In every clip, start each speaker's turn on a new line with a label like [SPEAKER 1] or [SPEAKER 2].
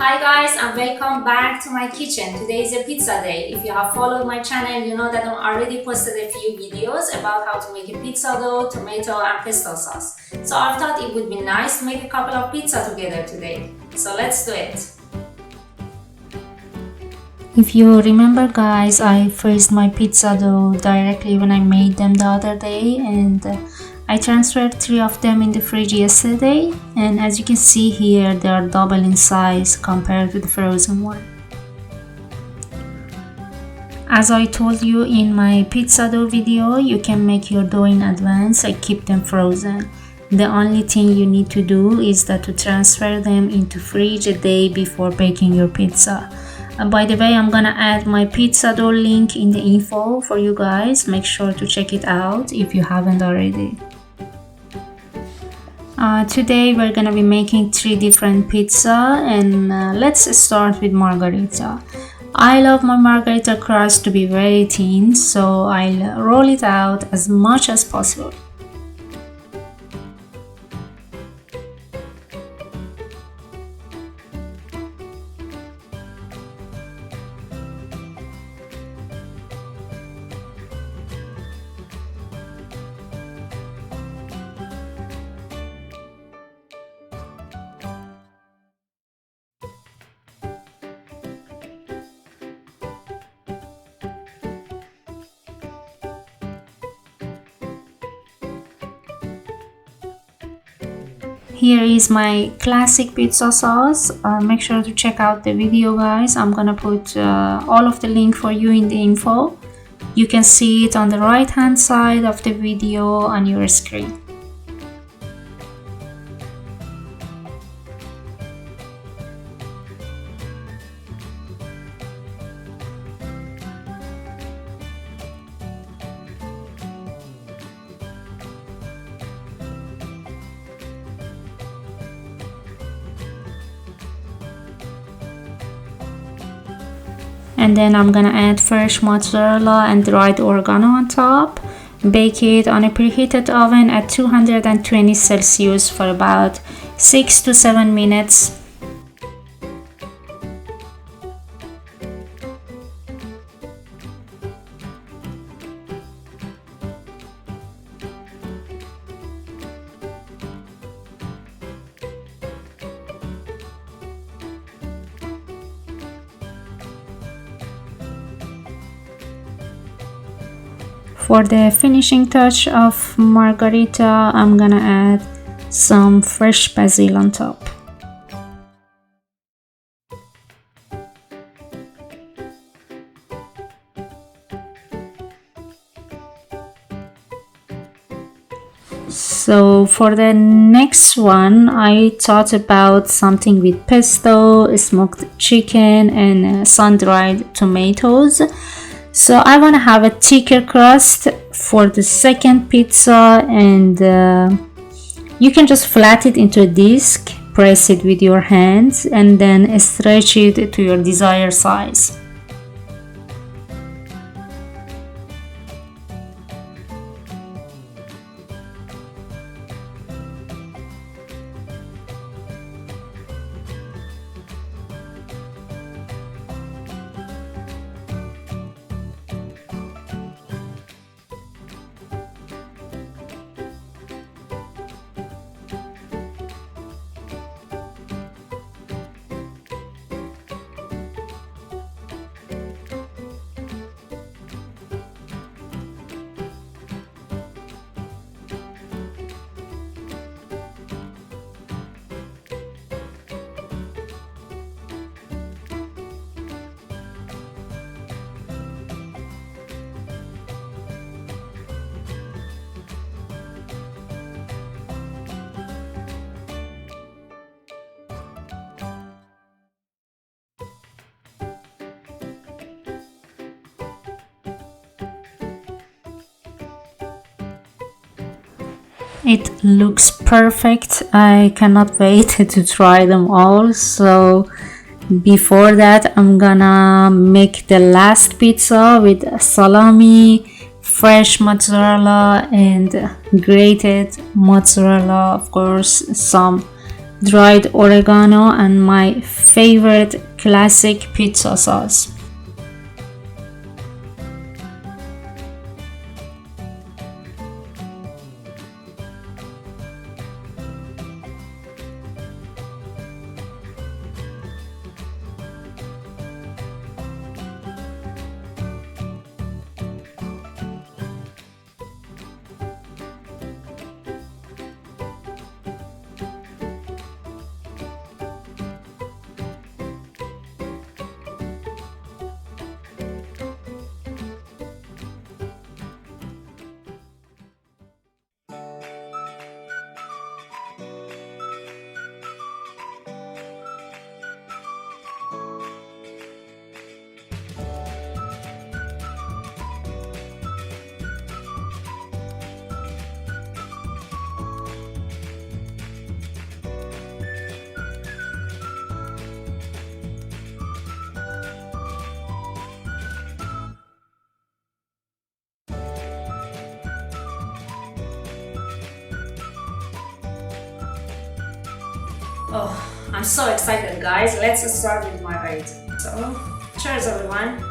[SPEAKER 1] Hi guys and welcome back to my kitchen. Today is a pizza day. If you have followed my channel, you know that I already posted a few videos about how to make a pizza dough, tomato and pesto sauce. So I thought it would be nice to make a couple of pizza together today. So let's do it. If you remember guys, I freezed my pizza dough directly when I made them the other day, and I transferred 3 of them in the fridge yesterday, and as you can see here they are double in size compared to the frozen one. As I told you in my pizza dough video, you can make your dough in advance and keep them frozen. The only thing you need to do is that to transfer them into fridge a day before baking your pizza. By the way, I'm gonna add my pizza dough link in the info for you guys. Make sure to check it out if you haven't already. Today we're gonna be making 3 different pizza, and let's start with margherita. I love my margherita crust to be very thin, so I'll roll it out as much as possible. Here is my classic pizza sauce. Make sure to check out the video guys. I'm gonna put all of the link for you in the info. You can see it on the right hand side of the video on your screen. And then I'm gonna add fresh mozzarella and dried oregano on top. Bake it on a preheated oven at 220 Celsius for about 6 to 7 minutes. For the finishing touch of margherita, I'm gonna add some fresh basil on top. So for the next one, I thought about something with pesto, smoked chicken and sun-dried tomatoes. So I want to have a thicker crust for the second pizza, and you can just flat it into a disc, press it with your hands and then stretch it to your desired size. It looks perfect. I cannot wait to try them all. So before that, I'm gonna make the last pizza with salami, fresh mozzarella and grated mozzarella, of course, some dried oregano, and my favorite classic pizza sauce. Oh, I'm so excited, guys. Let's start with Margherita. So, cheers, everyone.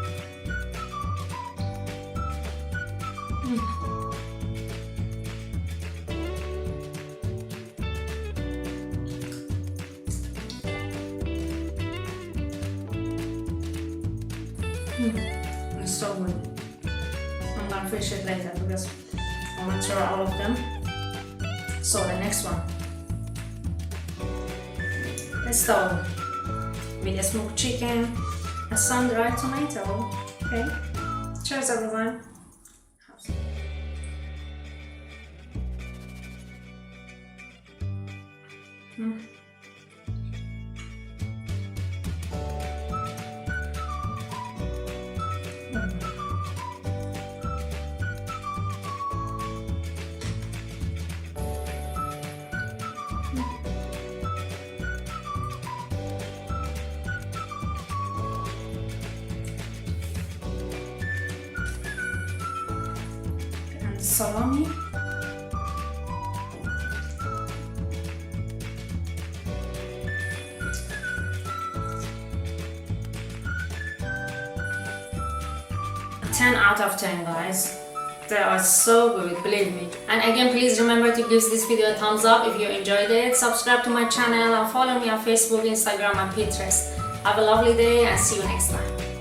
[SPEAKER 1] It's so good. I'm gonna finish it later because I want to try all of them. So, the next one. Pesto with a smoked chicken, a sun-dried tomato. Okay, cheers, everyone. Salami. A 10 out of 10, guys. They are so good, believe me. And again, please remember to give this video a thumbs up if you enjoyed it. Subscribe to my channel and follow me on Facebook, Instagram and Pinterest. Have a lovely day and see you next time.